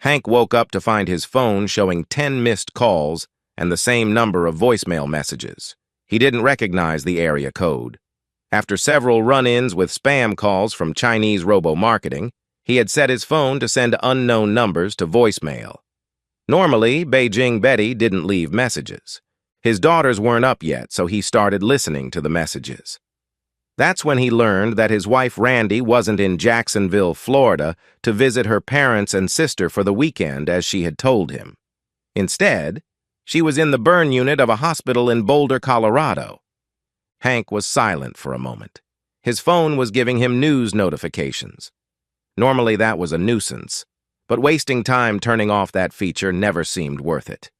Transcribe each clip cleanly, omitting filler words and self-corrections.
Hank woke up to find his phone showing 10 missed calls and the same number of voicemail messages. He didn't recognize the area code. After several run-ins with spam calls from Chinese robo-marketing, he had set his phone to send unknown numbers to voicemail. Normally, Beijing Betty didn't leave messages. His daughters weren't up yet, so he started listening to the messages. That's when he learned that his wife Randy wasn't in Jacksonville, Florida, to visit her parents and sister for the weekend as she had told him. Instead, she was in the burn unit of a hospital in Boulder, Colorado. Hank was silent for a moment. His phone was giving him news notifications. Normally that was a nuisance, but wasting time turning off that feature never seemed worth it.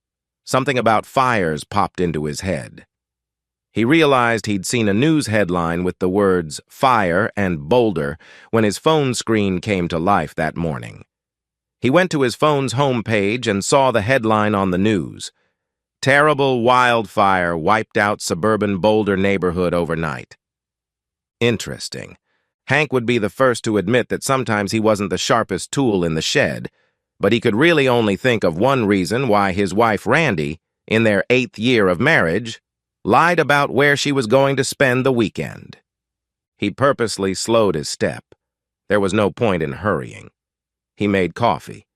Something about fires popped into his head. He realized he'd seen a news headline with the words "fire" and "Boulder" when his phone screen came to life that morning. He went to his phone's home page and saw the headline on the news: "Terrible wildfire wiped out suburban Boulder neighborhood overnight." Interesting. Hank would be the first to admit that sometimes he wasn't the sharpest tool in the shed, but he could really only think of one reason why his wife Randy, in their 8th year of marriage, lied about where she was going to spend the weekend. He purposely slowed his step. There was no point in hurrying. He made coffee.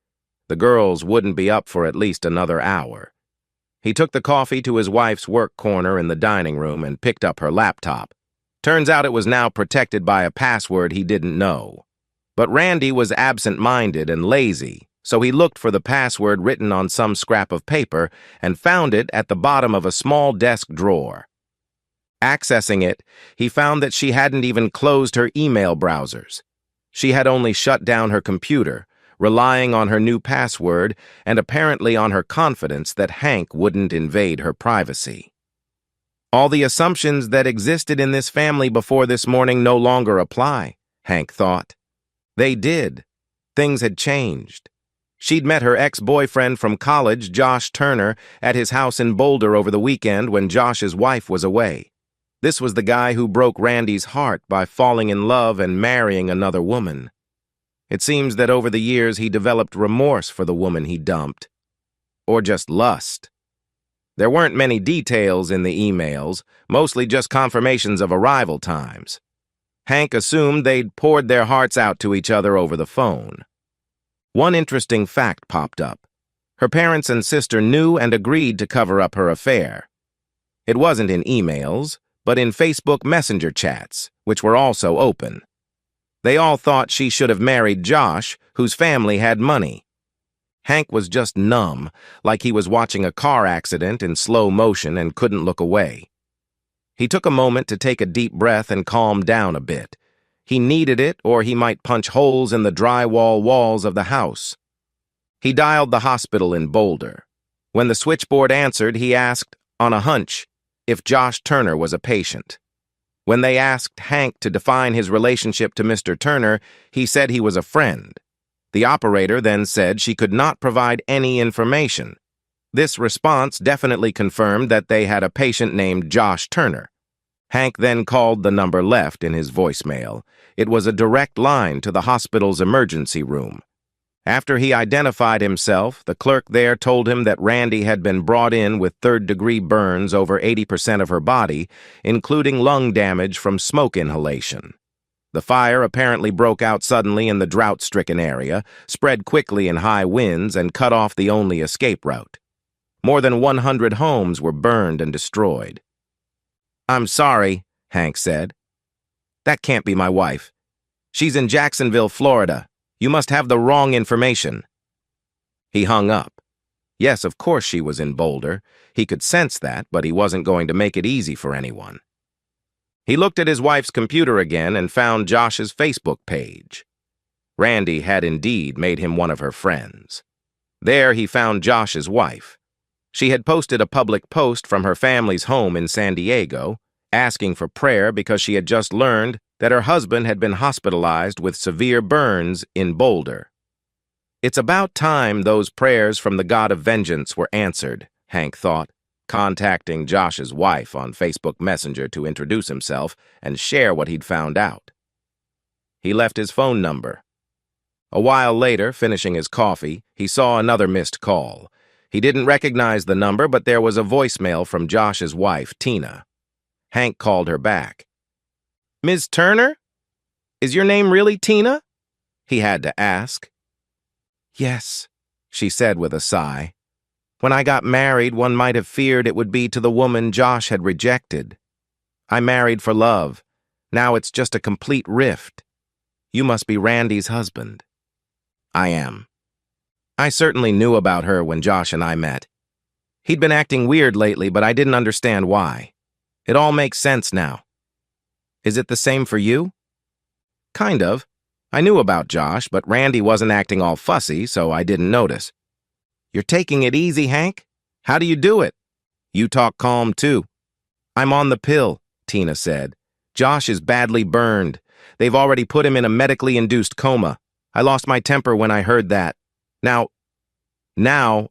The girls wouldn't be up for at least another hour. He took the coffee to his wife's work corner in the dining room and picked up her laptop. Turns out it was now protected by a password he didn't know. But Randy was absent-minded and lazy, so he looked for the password written on some scrap of paper and found it at the bottom of a small desk drawer. Accessing it, he found that she hadn't even closed her email browsers. She had only shut down her computer, relying on her new password and apparently on her confidence that Hank wouldn't invade her privacy. All the assumptions that existed in this family before this morning no longer apply, Hank thought. They did. Things had changed. She'd met her ex-boyfriend from college, Josh Turner, at his house in Boulder over the weekend when Josh's wife was away. This was the guy who broke Randy's heart by falling in love and marrying another woman. It seems that over the years he developed remorse for the woman he dumped. Or just lust. There weren't many details in the emails, mostly just confirmations of arrival times. Hank assumed they'd poured their hearts out to each other over the phone. One interesting fact popped up. Her parents and sister knew and agreed to cover up her affair. It wasn't in emails, but in Facebook Messenger chats, which were also open. They all thought she should have married Josh, whose family had money. Hank was just numb, like he was watching a car accident in slow motion and couldn't look away. He took a moment to take a deep breath and calm down a bit. He needed it, or he might punch holes in the drywall walls of the house. He dialed the hospital in Boulder. When the switchboard answered, he asked, on a hunch, if Josh Turner was a patient. When they asked Hank to define his relationship to Mr. Turner, he said he was a friend. The operator then said she could not provide any information. This response definitely confirmed that they had a patient named Josh Turner. Hank then called the number left in his voicemail. It was a direct line to the hospital's emergency room. After he identified himself, the clerk there told him that Randy had been brought in with third-degree burns over 80% of her body, including lung damage from smoke inhalation. The fire apparently broke out suddenly in the drought-stricken area, spread quickly in high winds, and cut off the only escape route. More than 100 homes were burned and destroyed. "I'm sorry," Hank said. "That can't be my wife. She's in Jacksonville, Florida. You must have the wrong information." He hung up. Yes, of course she was in Boulder. He could sense that, but he wasn't going to make it easy for anyone. He looked at his wife's computer again and found Josh's Facebook page. Randy had indeed made him one of her friends. There he found Josh's wife. She had posted a public post from her family's home in San Diego, asking for prayer because she had just learned that her husband had been hospitalized with severe burns in Boulder. It's about time those prayers from the God of vengeance were answered, Hank thought, contacting Josh's wife on Facebook Messenger to introduce himself and share what he'd found out. He left his phone number. A while later, finishing his coffee, he saw another missed call. He didn't recognize the number, but there was a voicemail from Josh's wife, Tina. Hank called her back. "Ms. Turner? Is your name really Tina?" he had to ask. "Yes," she said with a sigh. "When I got married, one might have feared it would be to the woman Josh had rejected. I married for love. Now it's just a complete rift. You must be Randy's husband." "I am." I certainly knew about her when Josh and I met. He'd been acting weird lately, but I didn't understand why. It all makes sense now. "Is it the same for you?" "Kind of. I knew about Josh, but Randy wasn't acting all fussy, so I didn't notice." "You're taking it easy, Hank? How do you do it?" "You talk calm, too." "I'm on the pill," Tina said. "Josh is badly burned. They've already put him in a medically induced coma. I lost my temper when I heard that. Now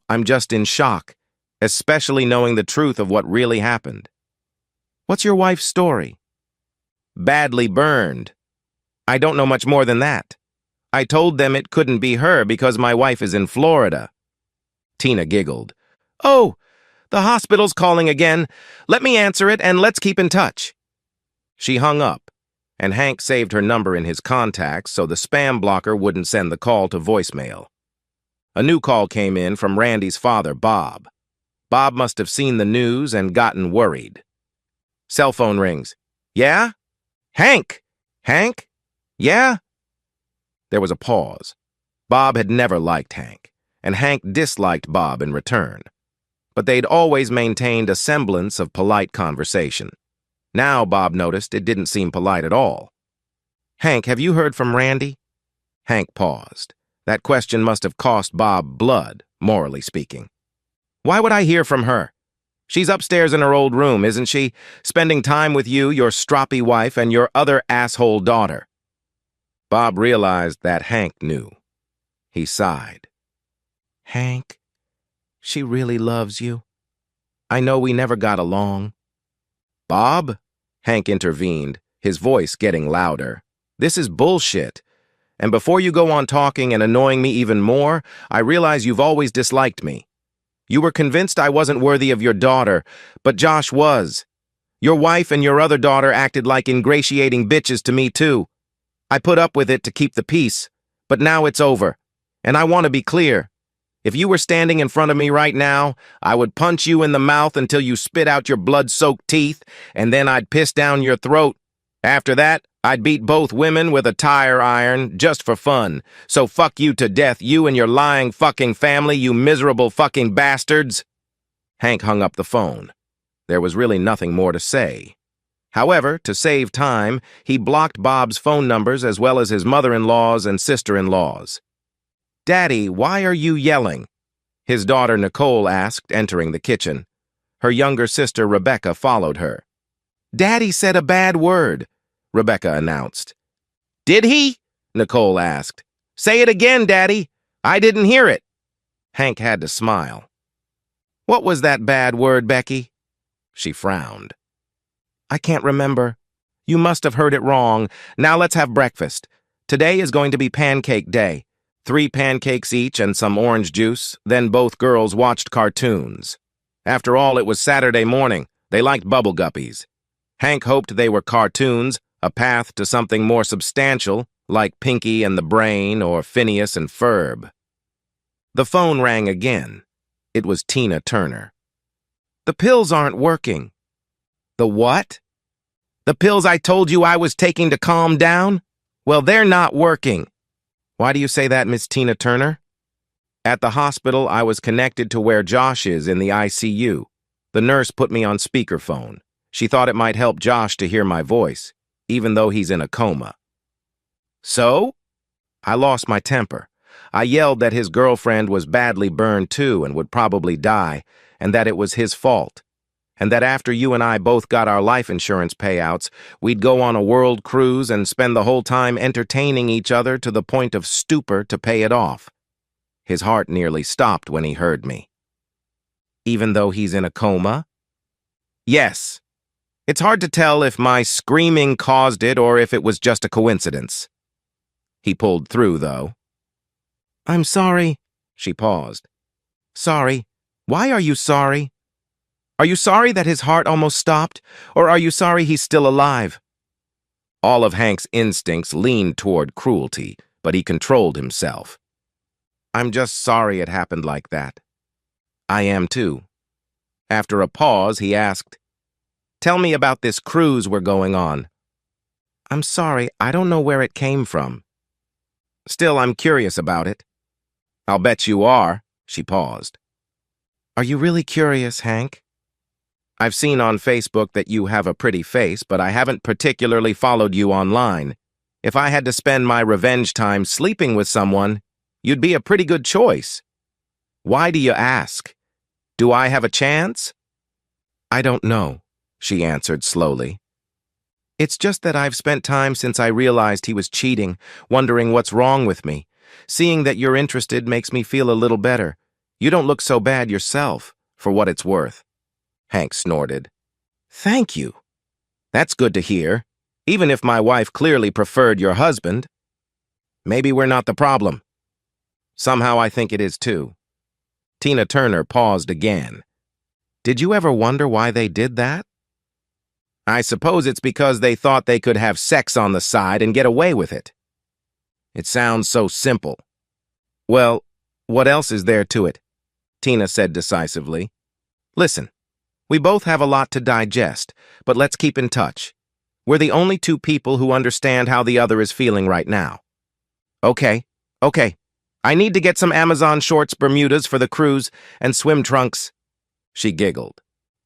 I'm just in shock, especially knowing the truth of what really happened." "What's your wife's story?" "Badly burned. I don't know much more than that. I told them it couldn't be her because my wife is in Florida." Tina giggled. "Oh, the hospital's calling again. Let me answer it and let's keep in touch." She hung up, and Hank saved her number in his contacts so the spam blocker wouldn't send the call to voicemail. A new call came in from Randy's father, Bob. Bob must have seen the news and gotten worried. Cell phone rings. "Yeah? Hank? Hank? Yeah?" There was a pause. Bob had never liked Hank, and Hank disliked Bob in return. But they'd always maintained a semblance of polite conversation. Now Bob noticed it didn't seem polite at all. "Hank, have you heard from Randy?" Hank paused. That question must have cost Bob blood, morally speaking. "Why would I hear from her? She's upstairs in her old room, isn't she? Spending time with you, your stroppy wife, and your other asshole daughter." Bob realized that Hank knew. He sighed. "Hank, she really loves you. I know we never got along." "Bob?" Hank intervened, his voice getting louder. "This is bullshit. And before you go on talking and annoying me even more, I realize you've always disliked me. You were convinced I wasn't worthy of your daughter, but Josh was. Your wife and your other daughter acted like ingratiating bitches to me too. I put up with it to keep the peace, but now it's over. And I want to be clear. If you were standing in front of me right now, I would punch you in the mouth until you spit out your blood-soaked teeth, and then I'd piss down your throat. After that, I'd beat both women with a tire iron, just for fun. So fuck you to death, you and your lying fucking family, you miserable fucking bastards." Hank hung up the phone. There was really nothing more to say. However, to save time, he blocked Bob's phone numbers as well as his mother-in-law's and sister-in-law's. "Daddy, why are you yelling?" his daughter Nicole asked, entering the kitchen. Her younger sister Rebecca followed her. "Daddy said a bad word," Rebecca announced. "Did he?" Nicole asked. "Say it again, Daddy. I didn't hear it." Hank had to smile. "What was that bad word, Becky?" She frowned. "I can't remember. You must have heard it wrong. Now let's have breakfast. Today is going to be pancake day. 3 pancakes each and some orange juice. Then both girls watched cartoons. After all, it was Saturday morning. They liked bubble guppies. Hank hoped they were cartoons, a path to something more substantial, like Pinky and the Brain or Phineas and Ferb. The phone rang again. It was Tina Turner. "The pills aren't working." "The what?" "The pills I told you I was taking to calm down? Well, they're not working." "Why do you say that, Miss Tina Turner?" "At the hospital, I was connected to where Josh is in the ICU. The nurse put me on speakerphone. She thought it might help Josh to hear my voice, even though he's in a coma." "So?" "I lost my temper. I yelled that his girlfriend was badly burned too and would probably die, and that it was his fault. And that after you and I both got our life insurance payouts, we'd go on a world cruise and spend the whole time entertaining each other to the point of stupor to pay it off." His heart nearly stopped when he heard me. "Even though he's in a coma?" "Yes. It's hard to tell if my screaming caused it or if it was just a coincidence." He pulled through, though. I'm sorry. She paused. Sorry. Why are you sorry? Are you sorry that his heart almost stopped, or are you sorry he's still alive? All of Hank's instincts leaned toward cruelty, but he controlled himself. I'm just sorry it happened like that. I am too. After a pause, he asked, Tell me about this cruise we're going on. I'm sorry, I don't know where it came from. Still, I'm curious about it. I'll bet you are, she paused. Are you really curious, Hank? I've seen on Facebook that you have a pretty face, but I haven't particularly followed you online. If I had to spend my revenge time sleeping with someone, you'd be a pretty good choice. Why do you ask? Do I have a chance? I don't know, she answered slowly. It's just that I've spent time since I realized he was cheating, wondering what's wrong with me. Seeing that you're interested makes me feel a little better. You don't look so bad yourself, for what it's worth. Hank snorted. Thank you. That's good to hear, even if my wife clearly preferred your husband. Maybe we're not the problem. Somehow I think it is too. Tina Turner paused again. Did you ever wonder why they did that? I suppose it's because they thought they could have sex on the side and get away with it. It sounds so simple. Well, what else is there to it? Tina said decisively. Listen, we both have a lot to digest, but let's keep in touch. We're the only two people who understand how the other is feeling right now. Okay. I need to get some Amazon shorts, Bermudas for the cruise, and swim trunks. She giggled.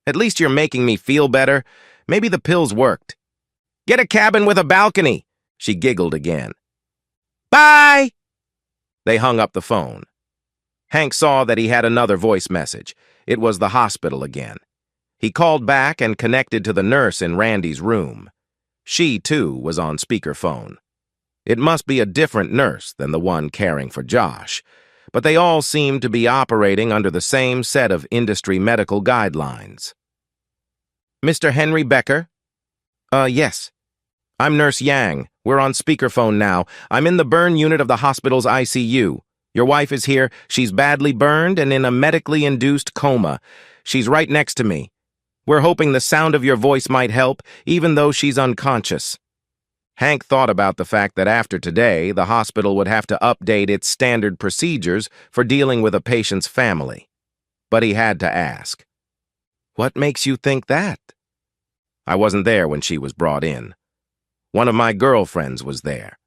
At least you're making me feel better. Maybe the pills worked. Get a cabin with a balcony. She giggled again. Bye! They hung up the phone. Hank saw that he had another voice message. It was the hospital again. He called back and connected to the nurse in Randy's room. She, too, was on speakerphone. It must be a different nurse than the one caring for Josh, but they all seemed to be operating under the same set of industry medical guidelines. Mr. Henry Becker? Yes. I'm Nurse Yang. We're on speakerphone now. I'm in the burn unit of the hospital's ICU. Your wife is here. She's badly burned and in a medically induced coma. She's right next to me. We're hoping the sound of your voice might help, even though she's unconscious. Hank thought about the fact that after today, the hospital would have to update its standard procedures for dealing with a patient's family. But he had to ask, What makes you think that? I wasn't there when she was brought in. One of my girlfriends was there.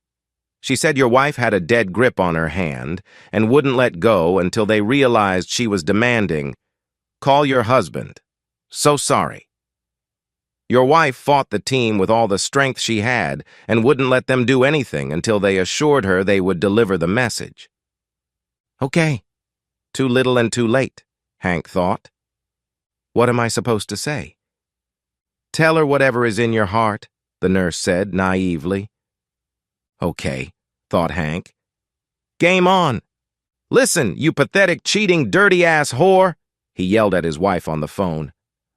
She said your wife had a dead grip on her hand and wouldn't let go until they realized she was demanding, Call your husband. So sorry. Your wife fought the team with all the strength she had and wouldn't let them do anything until they assured her they would deliver the message. Okay. Too little and too late, Hank thought. What am I supposed to say? Tell her whatever is in your heart, the nurse said naively. Okay, thought Hank. Game on. Listen, you pathetic, cheating, dirty-ass whore, he yelled at his wife on the phone.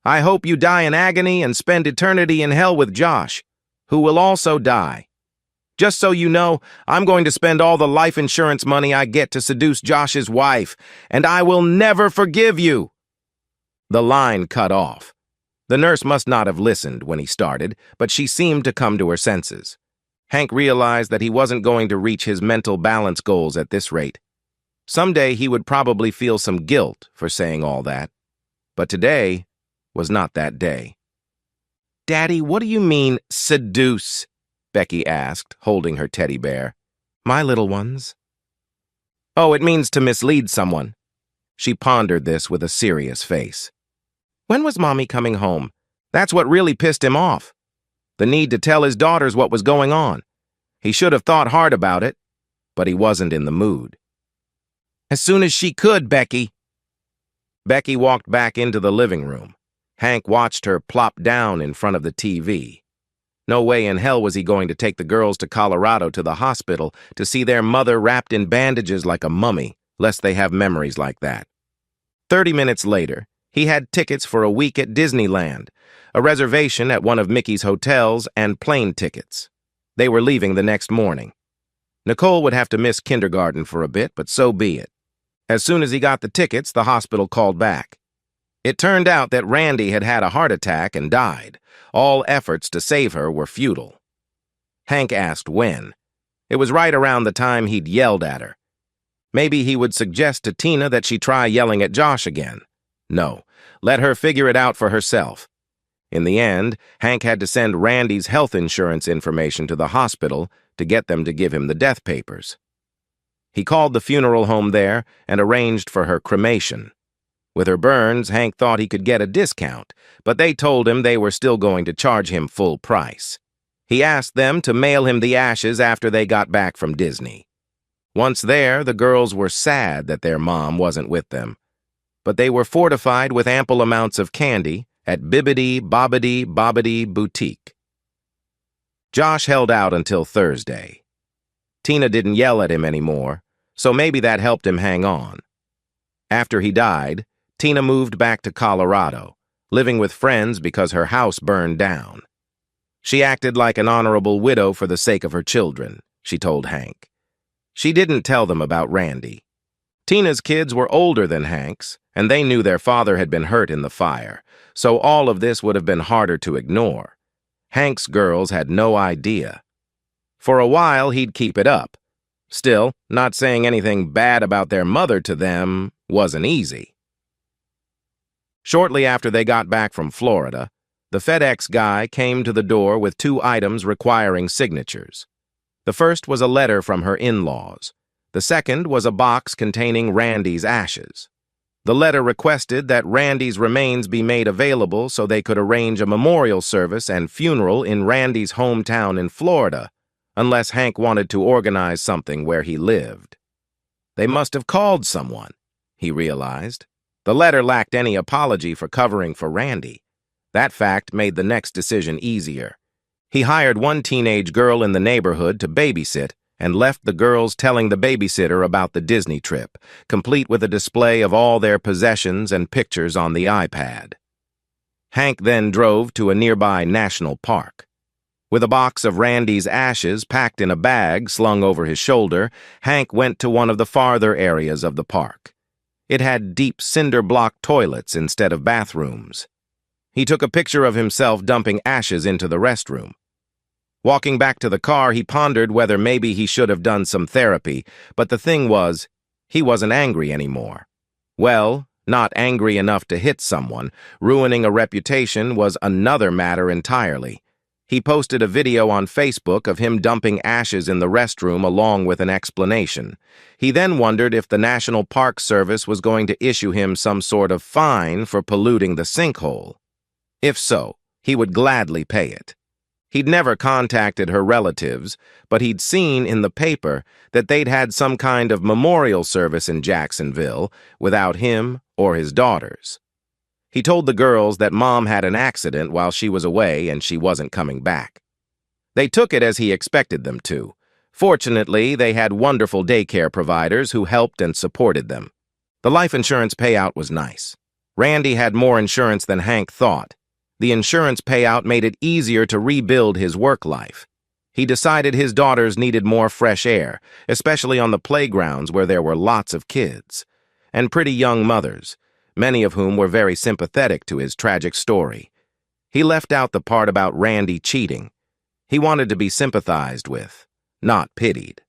I hope you die in agony and spend eternity in hell with Josh, who will also die. Just so you know, I'm going to spend all the life insurance money I get to seduce Josh's wife, and I will never forgive you. The line cut off. The nurse must not have listened when he started, but she seemed to come to her senses. Hank realized that he wasn't going to reach his mental balance goals at this rate. Someday he would probably feel some guilt for saying all that, but today was not that day. Daddy, what do you mean, seduce? Becky asked, holding her teddy bear. My little ones. Oh, it means to mislead someone. She pondered this with a serious face. When was Mommy coming home? That's what really pissed him off. The need to tell his daughters what was going on. He should have thought hard about it, but he wasn't in the mood. As soon as she could, Becky. Becky walked back into the living room. Hank watched her plop down in front of the TV. No way in hell was he going to take the girls to Colorado to the hospital to see their mother wrapped in bandages like a mummy, lest they have memories like that. 30 minutes later, he had tickets for a week at Disneyland, a reservation at one of Mickey's hotels, and plane tickets. They were leaving the next morning. Nicole would have to miss kindergarten for a bit, but so be it. As soon as he got the tickets, the hospital called back. It turned out that Randy had had a heart attack and died. All efforts to save her were futile. Hank asked when. It was right around the time he'd yelled at her. Maybe he would suggest to Tina that she try yelling at Josh again. No, let her figure it out for herself. In the end, Hank had to send Randy's health insurance information to the hospital to get them to give him the death papers. He called the funeral home there and arranged for her cremation. With her burns, Hank thought he could get a discount, but they told him they were still going to charge him full price. He asked them to mail him the ashes after they got back from Disney. Once there, the girls were sad that their mom wasn't with them, but they were fortified with ample amounts of candy at Bibbidi Bobbidi Bobbidi Boutique. Josh held out until Thursday. Tina didn't yell at him anymore, so maybe that helped him hang on. After he died, Tina moved back to Colorado, living with friends because her house burned down. She acted like an honorable widow for the sake of her children, she told Hank. She didn't tell them about Randy. Tina's kids were older than Hank's, and they knew their father had been hurt in the fire, so all of this would have been harder to ignore. Hank's girls had no idea. For a while, he'd keep it up. Still, not saying anything bad about their mother to them wasn't easy. Shortly after they got back from Florida, the FedEx guy came to the door with 2 items requiring signatures. The first was a letter from her in-laws. The second was a box containing Randy's ashes. The letter requested that Randy's remains be made available so they could arrange a memorial service and funeral in Randy's hometown in Florida, unless Hank wanted to organize something where he lived. They must have called someone, he realized. The letter lacked any apology for covering for Randy. That fact made the next decision easier. He hired one teenage girl in the neighborhood to babysit and left the girls telling the babysitter about the Disney trip, complete with a display of all their possessions and pictures on the iPad. Hank then drove to a nearby national park. With a box of Randy's ashes packed in a bag slung over his shoulder, Hank went to one of the farther areas of the park. It had deep cinder-block toilets instead of bathrooms. He took a picture of himself dumping ashes into the restroom. Walking back to the car, he pondered whether maybe he should have done some therapy, but the thing was, he wasn't angry anymore. Well, not angry enough to hit someone. Ruining a reputation was another matter entirely. He posted a video on Facebook of him dumping ashes in the restroom along with an explanation. He then wondered if the National Park Service was going to issue him some sort of fine for polluting the sinkhole. If so, he would gladly pay it. He'd never contacted her relatives, but he'd seen in the paper that they'd had some kind of memorial service in Jacksonville without him or his daughters. He told the girls that Mom had an accident while she was away and she wasn't coming back. They took it as he expected them to. Fortunately, they had wonderful daycare providers who helped and supported them. The life insurance payout was nice. Randy had more insurance than Hank thought. The insurance payout made it easier to rebuild his work life. He decided his daughters needed more fresh air, especially on the playgrounds where there were lots of kids, and pretty young mothers, many of whom were very sympathetic to his tragic story. He left out the part about Randy cheating. He wanted to be sympathized with, not pitied.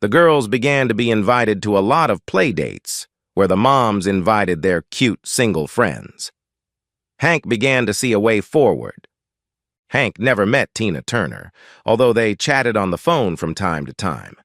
The girls began to be invited to a lot of play dates, where the moms invited their cute single friends. Hank began to see a way forward. Hank never met Tina Turner, although they chatted on the phone from time to time.